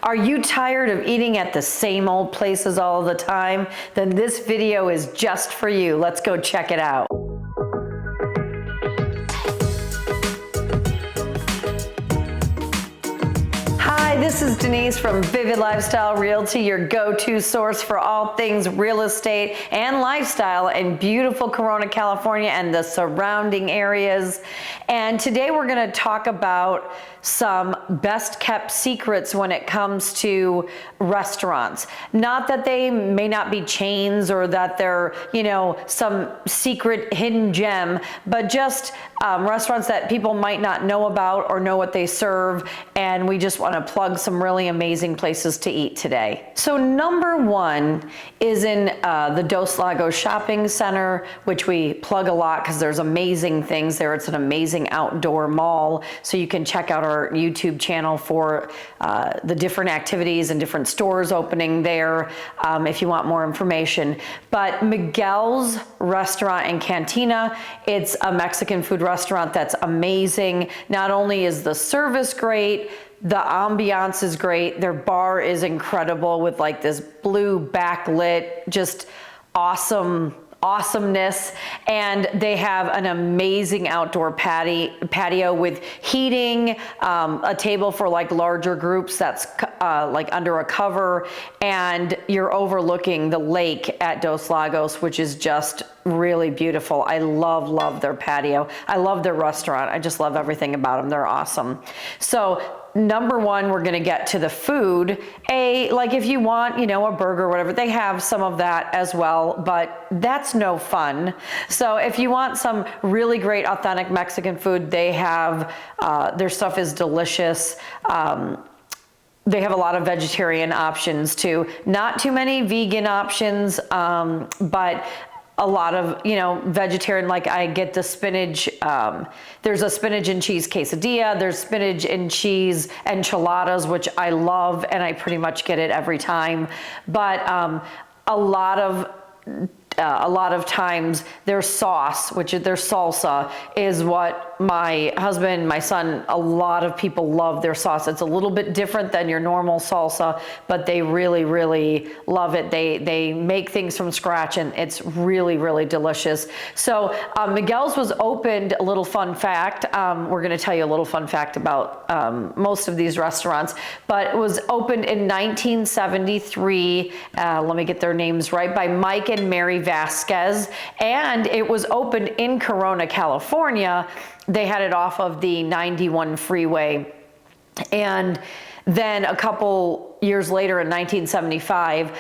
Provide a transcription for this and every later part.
Are you tired of eating at the same old places all the time? Then this video is just for you. Let's go check it out. Hi, this is Denise from Vivid Lifestyle Realty, your go-to source for all things real estate and lifestyle in beautiful Corona, California and the surrounding areas. And today we're going to talk about some best kept secrets when it comes to restaurants. Not that they may not be chains or that they're, some secret hidden gem, but just restaurants that people might not know about or know what they serve. And we just want to plug some really amazing places to eat today. So number one is in the Dos Lagos Shopping Center, which we plug a lot because there's amazing things there. It's an amazing outdoor mall. So you can check out our YouTube channel for the different activities and different stores opening there if you want more information. But Miguel's Restaurant and Cantina, it's a Mexican food restaurant that's amazing. Not only is the service great, the ambiance is great. Their bar is incredible with like this blue backlit, just awesomeness. And they have an amazing outdoor patio with heating, a table for like larger groups that's like under a cover, and you're overlooking the lake at Dos Lagos, which is just really beautiful. I love their patio. I love their restaurant. I just love everything about them. They're awesome. So number one, we're gonna get to the food. Like if you want, a burger or whatever, they have some of that as well, but that's no fun. So if you want some really great authentic Mexican food, they have, their stuff is delicious. They have a lot of vegetarian options too. Not too many vegan options, but a lot of, vegetarian, like I get the spinach, there's a spinach and cheese quesadilla, there's spinach and cheese enchiladas, which I love, and I pretty much get it every time. But a lot of times their sauce, which is their salsa, is what my husband, my son, a lot of people love their sauce. It's a little bit different than your normal salsa, but they really love it. They make things from scratch, and it's really delicious. So Miguel's was opened, a little fun fact, we're gonna tell you a little fun fact about most of these restaurants, but it was opened in 1973, let me get their names right, by Mike and Mary Vasquez, and it was opened in Corona, California. They had it off of the 91 freeway. And then a couple years later in 1975,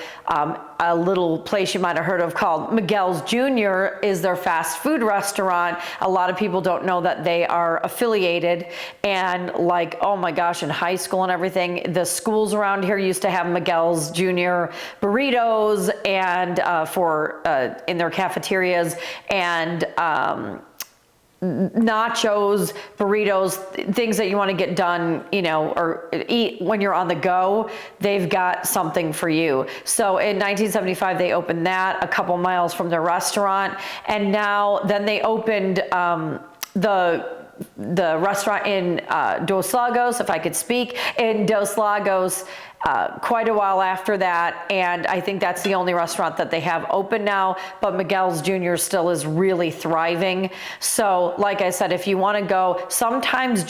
a little place you might have heard of called Miguel's Jr. is their fast food restaurant. A lot of people don't know that they are affiliated, and like, oh my gosh, in high school and everything, the schools around here used to have Miguel's Jr. burritos and in their cafeterias, and nachos, burritos, things that you want to get done, or eat when you're on the go, they've got something for you. So in 1975, they opened that a couple miles from their restaurant. And then they opened the restaurant in Dos Lagos, if I could speak, in Dos Lagos quite a while after that, and I think that's the only restaurant that they have open now, but Miguel's Jr. still is really thriving. So like I said, if you want to go, sometimes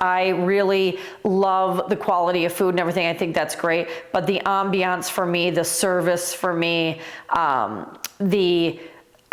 I really love the quality of food and everything. I think that's great, but the ambiance for me, the service for me,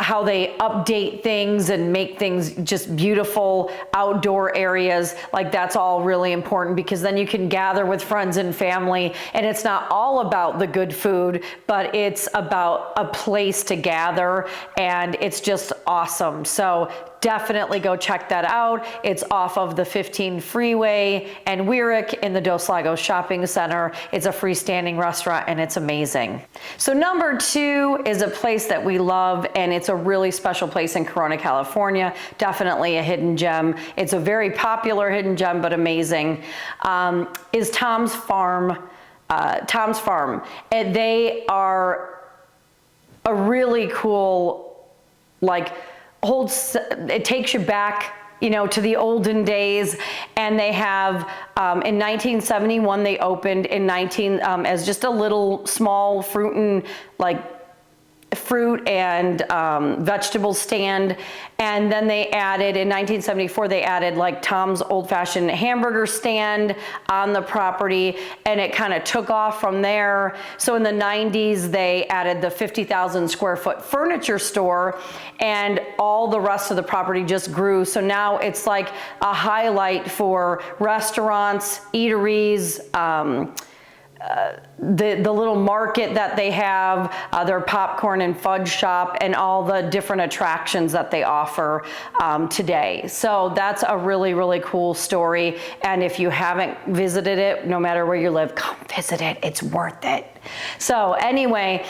how they update things and make things just beautiful outdoor areas, like that's all really important, because then you can gather with friends and family, and it's not all about the good food, but it's about a place to gather, and it's just awesome. So definitely go check that out. It's off of the 15 freeway and Wyrick in the Dos Lagos Shopping Center. It's a freestanding restaurant, and it's amazing. So number two is a place that we love, and it's a really special place in Corona, California. Definitely a hidden gem. It's a very popular hidden gem, but amazing, is Tom's Farm. Tom's Farm. And they are a really cool, it takes you back to the olden days. And they have, in 1971, they opened as just a little small fruit and vegetable stand. And then they added, in 1974, they added like Tom's Old Fashioned hamburger stand on the property, and it kind of took off from there. So in the 90s, they added the 50,000 square foot furniture store, and all the rest of the property just grew. So now it's like a highlight for restaurants, eateries, the little market that they have, their popcorn and fudge shop, and all the different attractions that they offer today. So that's a really, really cool story. And if you haven't visited it, no matter where you live, come visit it. It's worth it. So anyway,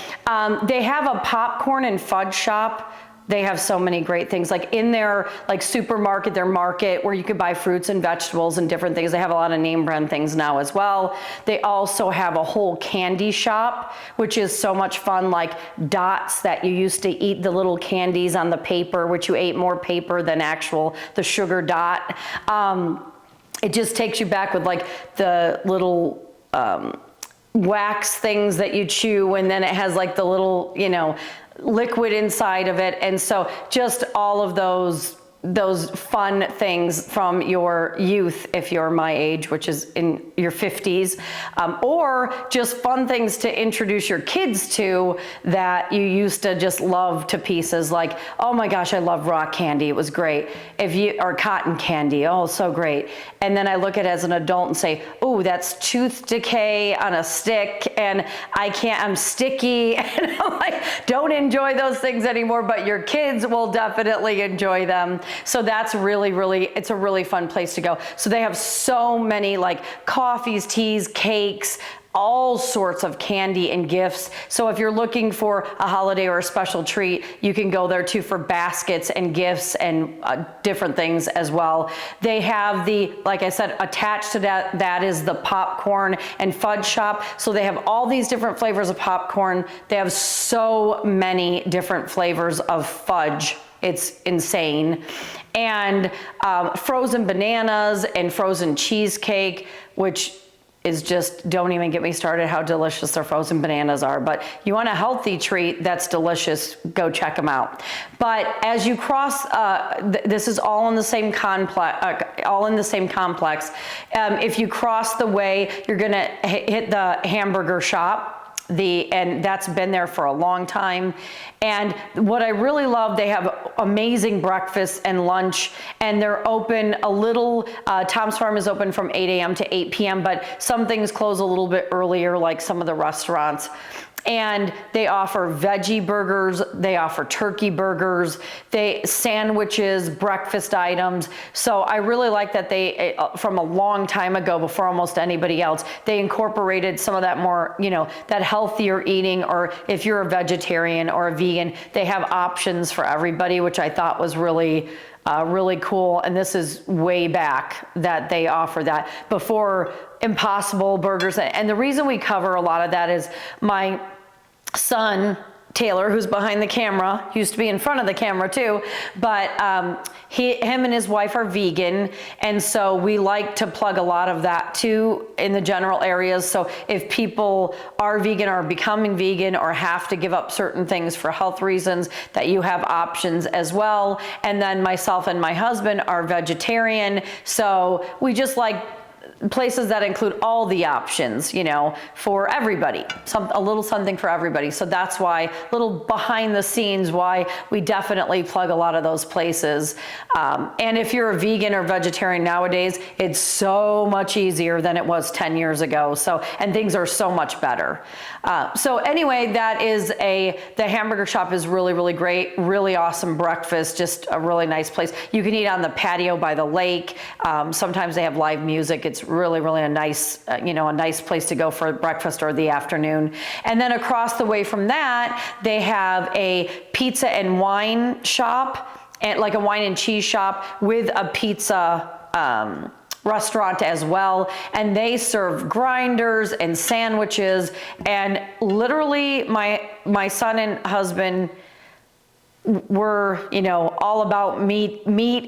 they have a popcorn and fudge shop. They have so many great things, like in their supermarket, their market, where you could buy fruits and vegetables and different things. They have a lot of name brand things now as well. They also have a whole candy shop, which is so much fun, like dots that you used to eat, the little candies on the paper, which you ate more paper than the sugar dot. It just takes you back with like the little wax things that you chew, and then it has like the little, liquid inside of it. And so just all of those fun things from your youth, if you're my age, which is in your 50s, or just fun things to introduce your kids to that you used to just love to pieces. Like, oh my gosh, I love rock candy. It was great. Or cotton candy. Oh, so great. And then I look at it as an adult and say, oh, that's tooth decay on a stick, and I'm sticky. And I'm like, don't enjoy those things anymore, but your kids will definitely enjoy them. So that's really, really, it's a really fun place to go. So they have so many like coffees, teas, cakes, all sorts of candy and gifts. So if you're looking for a holiday or a special treat, you can go there too for baskets and gifts and different things as well. They have like I said, attached to that is the popcorn and fudge shop. So they have all these different flavors of popcorn. They have so many different flavors of fudge. It's insane. And frozen bananas and frozen cheesecake, which is just, don't even get me started how delicious their frozen bananas are. But you want a healthy treat that's delicious, go check them out. But as you cross, this is all in the same complex. If you cross the way, you're gonna hit the hamburger shop. And that's been there for a long time. And what I really love, they have amazing breakfast and lunch, and they're open Tom's Farm is open from 8 a.m. to 8 p.m., but some things close a little bit earlier, like some of the restaurants. And they offer veggie burgers, they offer turkey burgers, sandwiches, breakfast items. So I really like that they, from a long time ago, before almost anybody else, they incorporated some of that more, that healthier eating, or if you're a vegetarian or a vegan, they have options for everybody, which I thought was really cool. And this is way back that they offer that, before Impossible Burgers. And the reason we cover a lot of that is my son, Taylor, who's behind the camera, used to be in front of the camera too, but him and his wife are vegan, and so we like to plug a lot of that too in the general areas. So if people are vegan or becoming vegan or have to give up certain things for health reasons, that you have options as well. And then myself and my husband are vegetarian, so we just like places that include all the options, for everybody, a little something for everybody. So that's why, little behind the scenes, why we definitely plug a lot of those places. And if you're a vegan or vegetarian nowadays, it's so much easier than it was 10 years ago. And things are so much better. So anyway, that is the hamburger shop is really, really great. Really awesome breakfast, just a really nice place. You can eat on the patio by the lake. Sometimes they have live music. It's really, really a nice, a nice place to go for breakfast or the afternoon. And then across the way from that, they have a pizza and wine shop, and like a wine and cheese shop with a pizza restaurant as well. And they serve grinders and sandwiches. And literally my son and husband we're, all about meat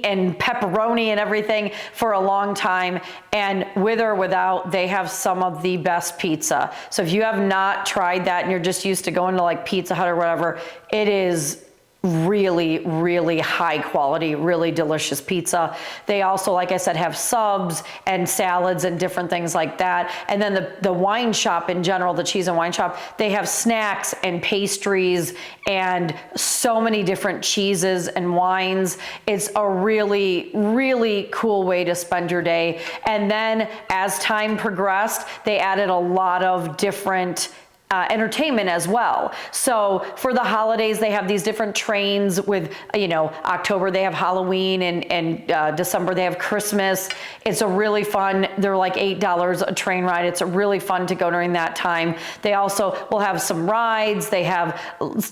and pepperoni and everything for a long time. And with or without, they have some of the best pizza. So if you have not tried that and you're just used to going to like Pizza Hut or whatever, it is really, really high quality, really delicious pizza. They also, like I said, have subs and salads and different things like that. And then the wine shop in general, the cheese and wine shop, they have snacks and pastries and so many different cheeses and wines. It's a really, really cool way to spend your day. And then as time progressed, they added a lot of different entertainment as well. So for the holidays, they have these different trains with, October they have Halloween and December they have Christmas. It's a really fun, they're like $8 a train ride. It's really fun to go during that time. They also will have some rides. They have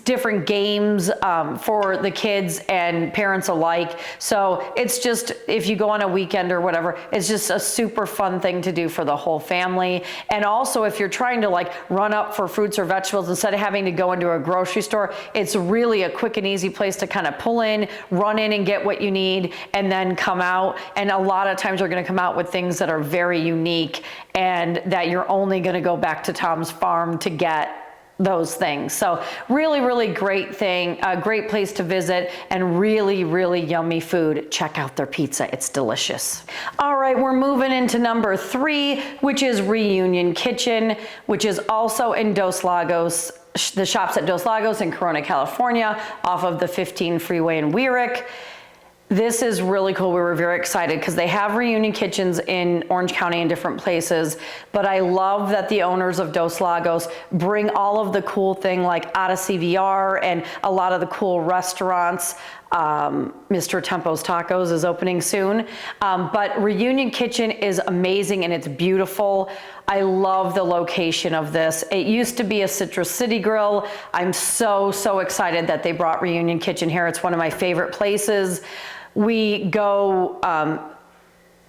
different games for the kids and parents alike. So it's just, if you go on a weekend or whatever, it's just a super fun thing to do for the whole family. And also if you're trying to like run up for fruits or vegetables, instead of having to go into a grocery store, it's really a quick and easy place to kind of pull in, run in and get what you need, and then come out. And a lot of times you're going to come out with things that are very unique and that you're only going to go back to Tom's Farm to get those things. So really, really great thing, a great place to visit, and really, really yummy food. Check out their pizza. It's delicious. All right, we're moving into number 3, which is Reunion Kitchen, which is also in Dos Lagos. The shop's at Dos Lagos in Corona, California, off of the 15 freeway in Weirich. This is really cool. We were very excited because they have Reunion Kitchens in Orange County in different places, but I love that the owners of Dos Lagos bring all of the cool thing like Odyssey VR and a lot of the cool restaurants. Mr. Tempo's Tacos is opening soon, but Reunion Kitchen is amazing and it's beautiful. I love the location of this. It used to be a Citrus City Grill. I'm so excited that they brought Reunion Kitchen here. It's one of my favorite places. We go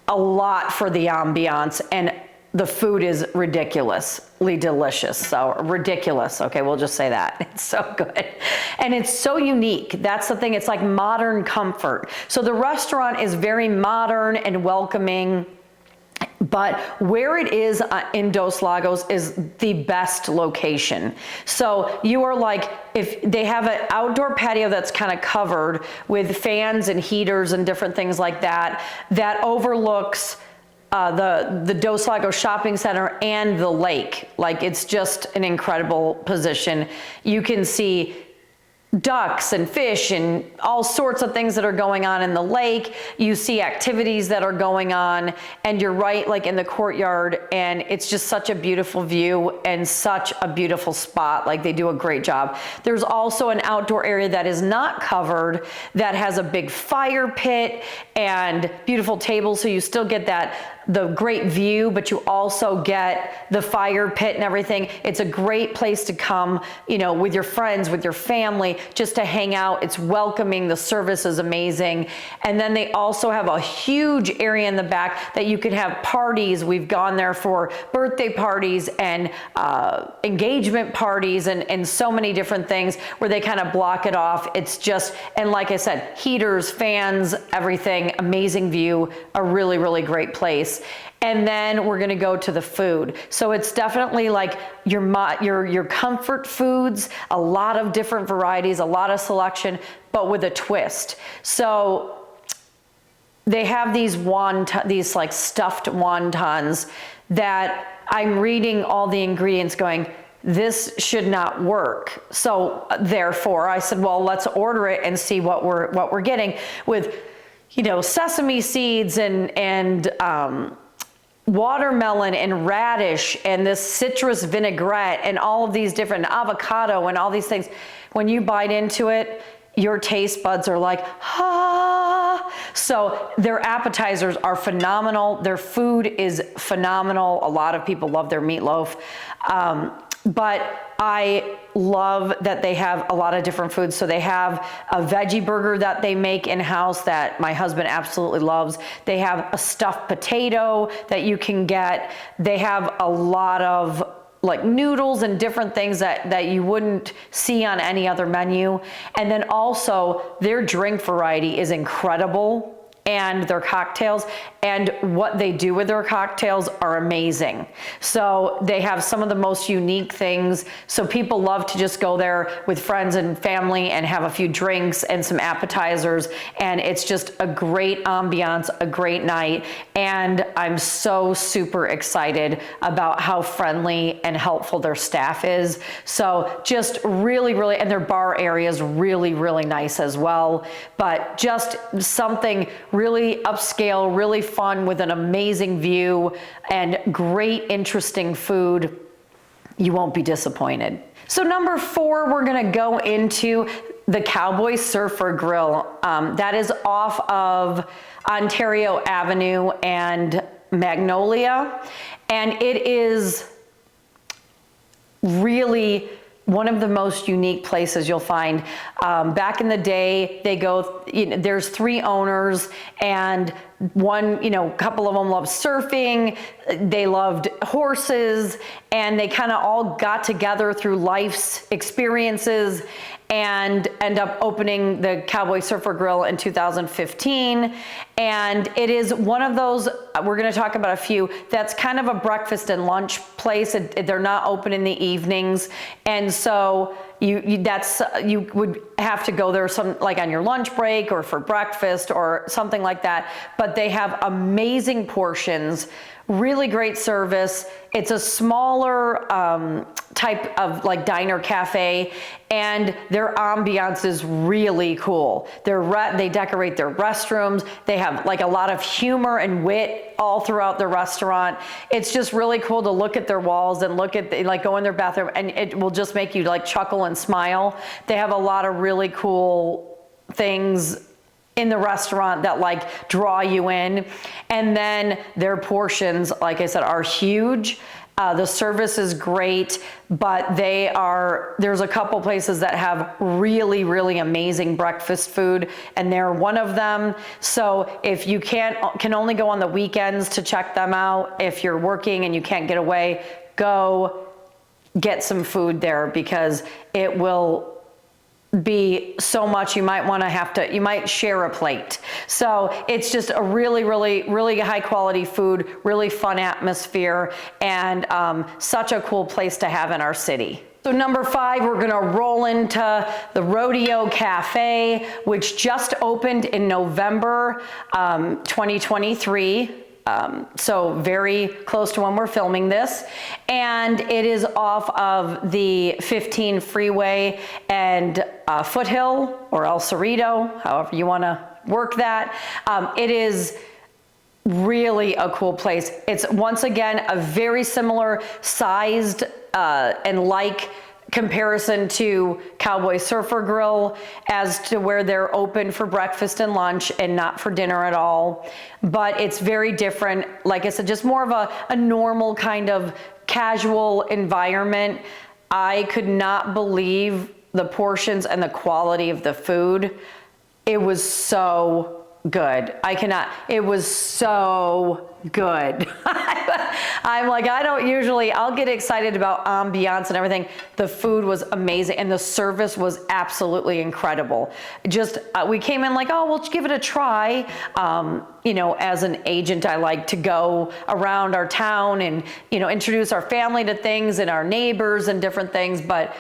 a lot for the ambiance, and the food is ridiculously delicious. So ridiculous. Okay, we'll just say that. It's so good. And it's so unique. That's the thing. It's like modern comfort. So the restaurant is very modern and welcoming. But where it is in Dos Lagos is the best location. So you are like, if they have an outdoor patio that's kind of covered with fans and heaters and different things like that, that overlooks the Dos Lagos shopping center and the lake. Like, it's just an incredible position. You can see ducks and fish and all sorts of things that are going on in the lake. You see activities that are going on, and you're right like in the courtyard, and it's just such a beautiful view and such a beautiful spot. Like, they do a great job. There's also an outdoor area that is not covered that has a big fire pit and beautiful tables, so you still get the great view, but you also get the fire pit and everything. It's a great place to come, with your friends, with your family, just to hang out. It's welcoming. The service is amazing. And then they also have a huge area in the back that you can have parties. We've gone there for birthday parties and engagement parties and so many different things where they kind of block it off. It's just, and like I said, heaters, fans, everything, amazing view, a really, really great place. And then we're gonna go to the food. So it's definitely like your comfort foods, a lot of different varieties, a lot of selection, but with a twist. So they have these like stuffed wontons that I'm reading all the ingredients going, this should not work. So therefore I said, well, let's order it and see what we're getting with, sesame seeds and watermelon and radish and this citrus vinaigrette and all of these different avocado and all these things. When you bite into it, your taste buds are like, ah. So their appetizers are phenomenal. Their food is phenomenal. A lot of people love their meatloaf. But I love that they have a lot of different foods. So they have a veggie burger that they make in-house that my husband absolutely loves. They have a stuffed potato that you can get. They have a lot of like noodles and different things that you wouldn't see on any other menu. And then also their drink variety is incredible, and their cocktails and what they do with their cocktails are amazing. So they have some of the most unique things. So people love to just go there with friends and family and have a few drinks and some appetizers. And it's just a great ambiance, a great night. And I'm so super excited about how friendly and helpful their staff is. So just really, really, and their bar area is really, really nice as well. But just something really upscale, really fun with an amazing view and great, interesting food. You won't be disappointed. So number 4, we're gonna go into the Cowboy Surfer Grill. That is off of Ontario Avenue and Magnolia. And it is really one of the most unique places you'll find. Back in the day, there's 3 owners, and one, a couple of them loved surfing, they loved horses, and they kind of all got together through life's experiences and end up opening the Cowboy Surfer Grill in 2015. And it is one of those, we're gonna talk about a few, that's kind of a breakfast and lunch place. They're not open in the evenings. And so you would have to go there like on your lunch break or for breakfast or something like that. But they have amazing portions, really great service. It's a smaller type of like diner cafe, and their ambiance is really cool. They decorate their restrooms. They have like a lot of humor and wit all throughout the restaurant. It's just really cool to look at their walls and go in their bathroom, and it will just make you like chuckle and smile. They have a lot of really cool things in the restaurant that like draw you in. And then their portions, like I said, are huge. The service is great, but there's a couple places that have really, really amazing breakfast food, and they're one of them. So if you can only go on the weekends to check them out, if you're working and you can't get away, go get some food there, because it will be so much you might share a plate. So it's just a really, really, really high quality food, really fun atmosphere, and such a cool place to have in our city. So number 5, we're gonna roll into the Rodeo Cafe, which just opened in November 2023. So very close to when we're filming this, and it is off of the 15 freeway and Foothill or El Cerrito, however you want to work that. It is really a cool place. It's once again a very similar sized and like comparison to Cowboy Surfer Grill as to where they're open for breakfast and lunch and not for dinner at all. But it's very different. Like I said, just more of a normal kind of casual environment. I could not believe the portions and the quality of the food. It was so good. It was so good. I'm like, I'll get excited about ambiance and everything. The food was amazing, and the service was absolutely incredible. Just, we came in like, oh, we'll give it a try. As an agent, I like to go around our town and, introduce our family to things and our neighbors and different things. But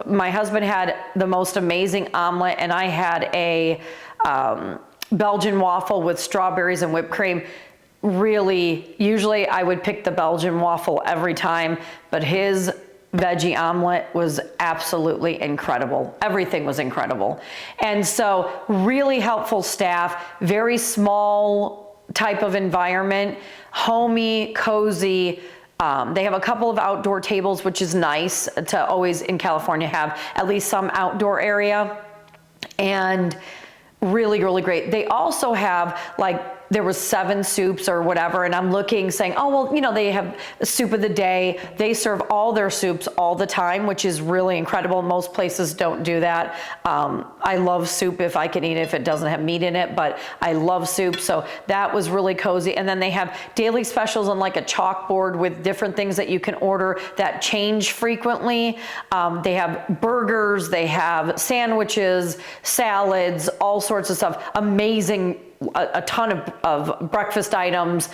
my husband had the most amazing omelet, and I had a Belgian waffle with strawberries and whipped cream. Really, usually I would pick the Belgian waffle every time, but his veggie omelet was absolutely incredible. Everything was incredible. And so really helpful staff, very small type of environment, homey, cozy. They have a couple of outdoor tables, which is nice to always in California have at least some outdoor area. And really, really great. They also have there was 7 soups or whatever, and I'm looking saying, oh, well, you know, they have soup of the day. They serve all their soups all the time, which is really incredible. Most places don't do that. I love soup if I can eat it, if it doesn't have meat in it, but I love soup. So that was really cozy. And then they have daily specials on like a chalkboard with different things that you can order that change frequently. They have burgers, they have sandwiches, salads, all sorts of stuff. Amazing, a ton of breakfast items.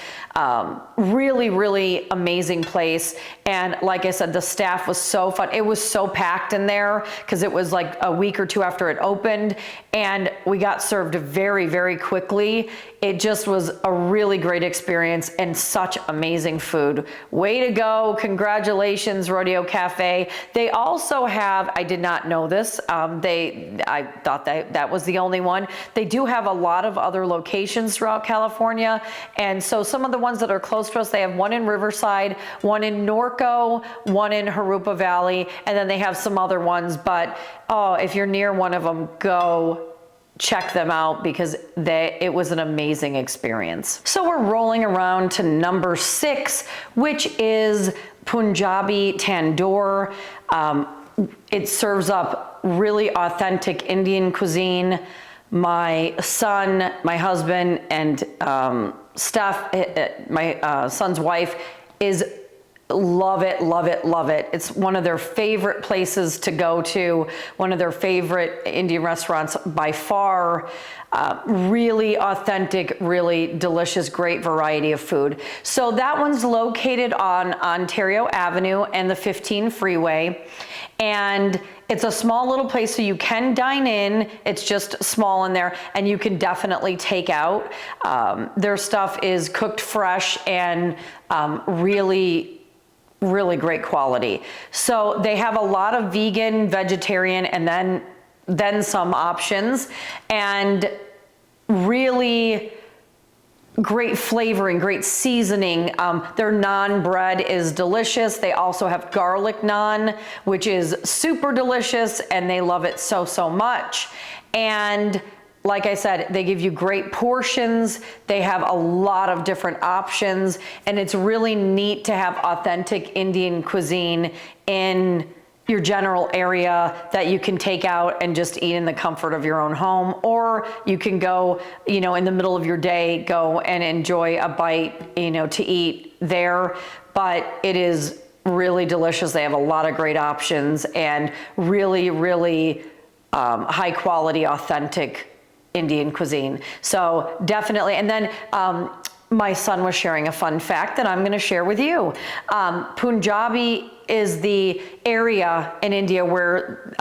Really, really amazing place. And like I said, the staff was so fun. It was so packed in there because it was like a week or 2 after it opened, and we got served very, very quickly. It just was a really great experience and such amazing food. Way to go. Congratulations, Rodeo Cafe. They also have, I did not know this, I thought that was the only one. They do have a lot of other locations throughout California. And so some of the ones that are close to us, they have one in Riverside, one in Norco, one in Jurupa Valley, and then they have some other ones. But oh, if you're near one of them, go check them out because it was an amazing experience. So we're rolling around to number 6, which is Punjabi Tandoor. It serves up really authentic Indian cuisine. My son, my husband, and Steph, my son's wife, love it, love it, love it. It's one of their favorite places to go to, one of their favorite Indian restaurants by far. Really authentic, really delicious, great variety of food. So that one's located on Ontario Avenue and the 15 freeway. And it's a small little place, so you can dine in. It's just small in there, and you can definitely take out. Their stuff is cooked fresh and really great quality. So they have a lot of vegan, vegetarian, and then some options, and really great flavoring, great seasoning. Their naan bread is delicious. They also have garlic naan, which is super delicious, and they love it so, so much. And like I said, they give you great portions. They have a lot of different options, and it's really neat to have authentic Indian cuisine in your general area that you can take out and just eat in the comfort of your own home, or you can go, you know, in the middle of your day, go and enjoy a bite, you know, to eat there. But it is really delicious. They have a lot of great options and really, really high quality, authentic Indian cuisine. So definitely. And then my son was sharing a fun fact that I'm going to share with you. Punjabi is the area in India where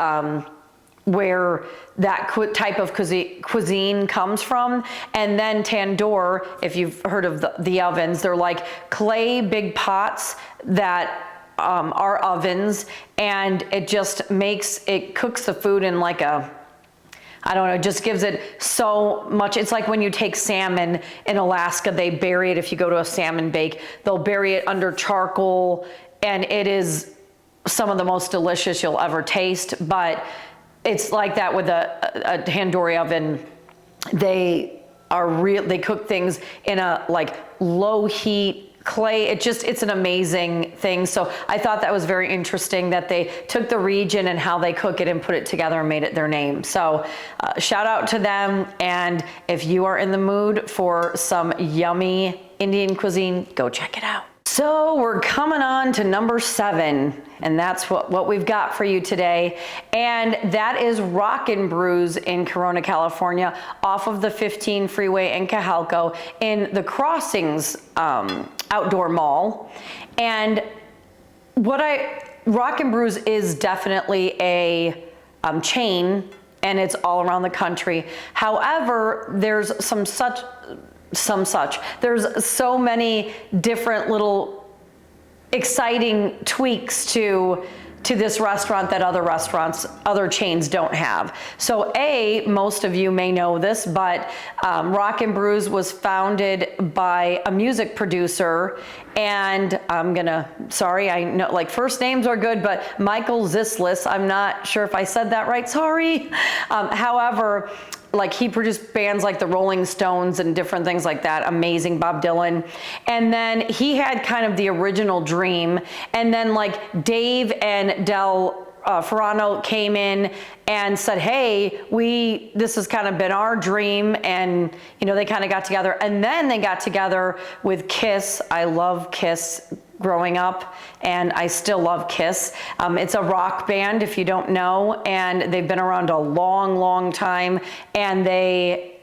that type of cuisine comes from. And then tandoor, if you've heard of the ovens, they're like clay big pots that are ovens, and it cooks the food in like I don't know, it just gives it so much. It's like when you take salmon in Alaska, they bury it. If you go to a salmon bake, they'll bury it under charcoal, and it is some of the most delicious you'll ever taste. But it's like that with a tandoori oven. They cook things in a like low heat clay. It's an amazing thing. So I thought that was very interesting that they took the region and how they cook it and put it together and made it their name. So shout out to them. And if you are in the mood for some yummy Indian cuisine, go check it out. So we're coming on to number 7, and that's what we've got for you today. And that is Rock and Brews in Corona, California, off of the 15 freeway in Cajalco in the Crossings outdoor mall. And Rock and Brews is definitely a chain, and it's all around the country. However, there's there's so many different little exciting tweaks to this restaurant that other chains don't have. So most of you may know this, but Rock and Brews was founded by a music producer, and I know like first names are good, but Michael Zislis, I'm not sure if I said that right, sorry. However, like he produced bands like the Rolling Stones and different things like that. Amazing, Bob Dylan. And then he had kind of the original Dream. And then like Dave and Del Ferrano came in and said, hey, this has kind of been our dream. And, you know, they kind of got together. And then they got together with Kiss. I love Kiss growing up, and I still love Kiss. It's a rock band, if you don't know, and they've been around a long, long time, and they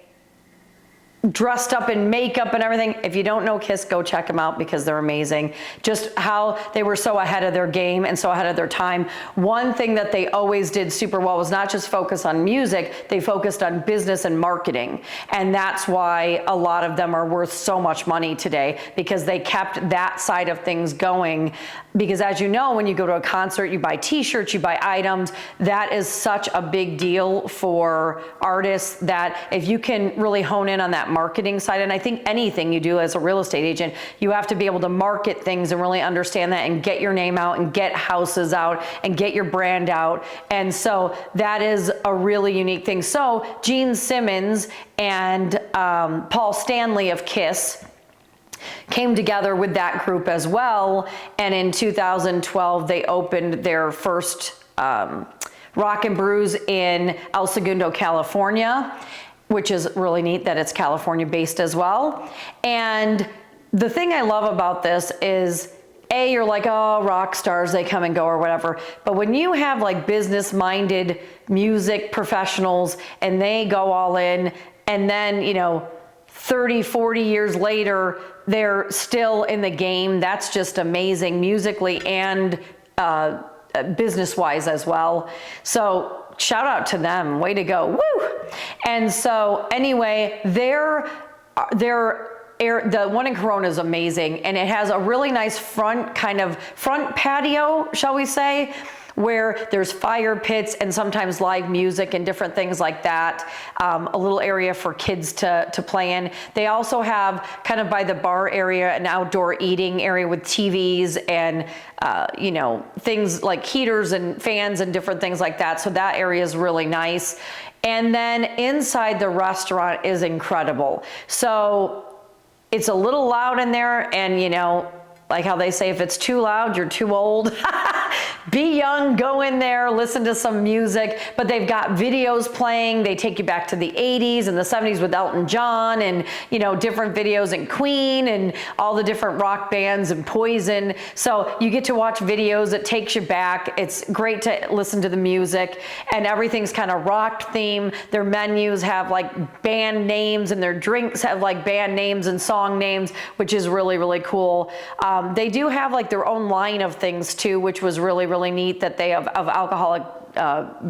dressed up in makeup and everything. If you don't know Kiss, go check them out because they're amazing. Just how they were so ahead of their game and so ahead of their time. One thing that they always did super well was not just focus on music, they focused on business and marketing. And that's why a lot of them are worth so much money today, because they kept that side of things going. Because as you know, when you go to a concert, you buy t-shirts, you buy items. That is such a big deal for artists, that if you can really hone in on that marketing side, and I think anything you do as a real estate agent, you have to be able to market things and really understand that and get your name out and get houses out and get your brand out. And so that is a really unique thing. So Gene Simmons and Paul Stanley of Kiss came together with that group as well. And in 2012, they opened their first Rock and Brews in El Segundo, California, which is really neat that it's California based as well. And the thing I love about this is, A, you're like, oh, rock stars, they come and go or whatever. But when you have like business-minded music professionals and they go all in, and then, you know, 30, 40 years later, they're still in the game. That's just amazing, musically and business-wise as well. So shout out to them, way to go, woo! And so anyway, the one in Corona is amazing, and it has a really nice front patio, shall we say, where there's fire pits and sometimes live music and different things like that. A little area for kids to play in. They also have, kind of by the bar area, an outdoor eating area with TVs and you know, things like heaters and fans and different things like that. So that area is really nice. And then inside the restaurant is incredible. So it's a little loud in there, and you know, like how they say, if it's too loud, you're too old. Be young, go in there, listen to some music. But they've got videos playing. They take you back to the 80s and the 70s with Elton John, and you know, different videos, and Queen and all the different rock bands and Poison. So you get to watch videos. It takes you back. It's great to listen to the music, and everything's kind of rock theme. Their menus have like band names, and their drinks have like band names and song names, which is really, really cool. They do have like their own line of things too, which was really, really neat, that they have of alcoholic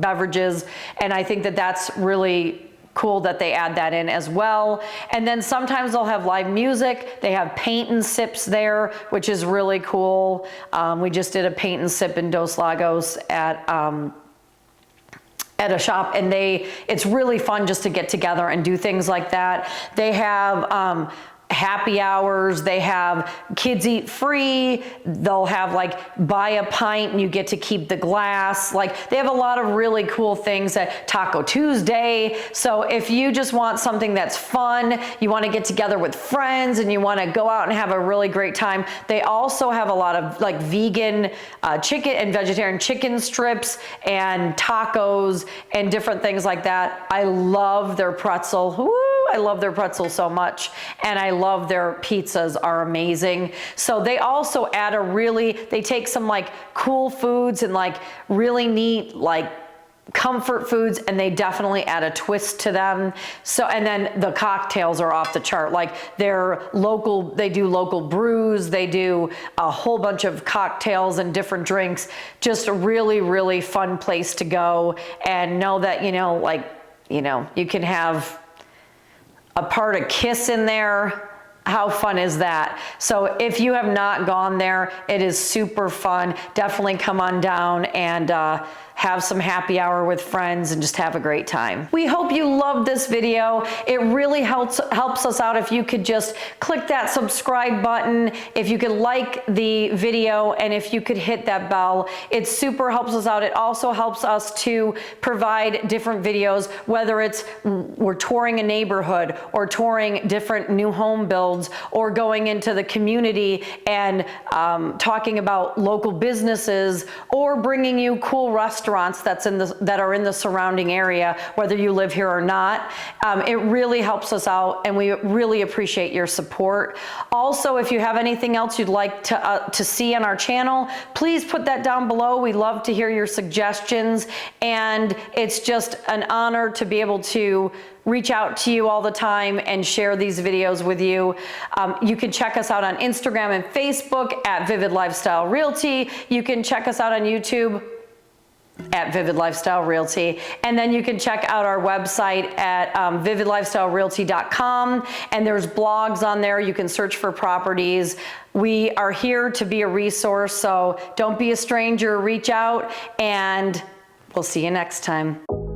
beverages. And I think that that's really cool that they add that in as well. And then sometimes they'll have live music. They have paint and sips there, which is really cool. We just did a paint and sip in Dos Lagos at a shop, and it's really fun just to get together and do things like that. They have happy hours. They have kids eat free. They'll have like buy a pint and you get to keep the glass. Like they have a lot of really cool things at Taco Tuesday. So if you just want something that's fun, you want to get together with friends and you want to go out and have a really great time, they also have a lot of like vegan chicken and vegetarian chicken strips and tacos and different things like that. I love their pretzel. Woo! I love their pretzel so much, and I love their pizzas are amazing. So they also add they take some like cool foods and like really neat like comfort foods, and they definitely add a twist to them. So, and then the cocktails are off the chart. Like they do local brews, they do a whole bunch of cocktails and different drinks. Just a really, really fun place to go, and know that, you know, like, you know, you can have a part of Kiss in there. How fun is that? So if you have not gone there, it is super fun. Definitely come on down and have some happy hour with friends and just have a great time. We hope you loved this video. It really helps us out if you could just click that subscribe button, if you could like the video, and if you could hit that bell. It super helps us out. It also helps us to provide different videos, whether it's we're touring a neighborhood or touring different new home builds or going into the community and talking about local businesses or bringing you cool restaurants that are in the surrounding area, whether you live here or not. It really helps us out, and we really appreciate your support. Also, if you have anything else you'd like to see on our channel, please put that down below. We love to hear your suggestions, and it's just an honor to be able to reach out to you all the time and share these videos with you. You can check us out on Instagram and Facebook at Vivid Lifestyle Realty. You can check us out on YouTube at Vivid Lifestyle Realty. And then you can check out our website at vividlifestylerealty.com. And there's blogs on there. You can search for properties. We are here to be a resource, so don't be a stranger. Reach out, and we'll see you next time.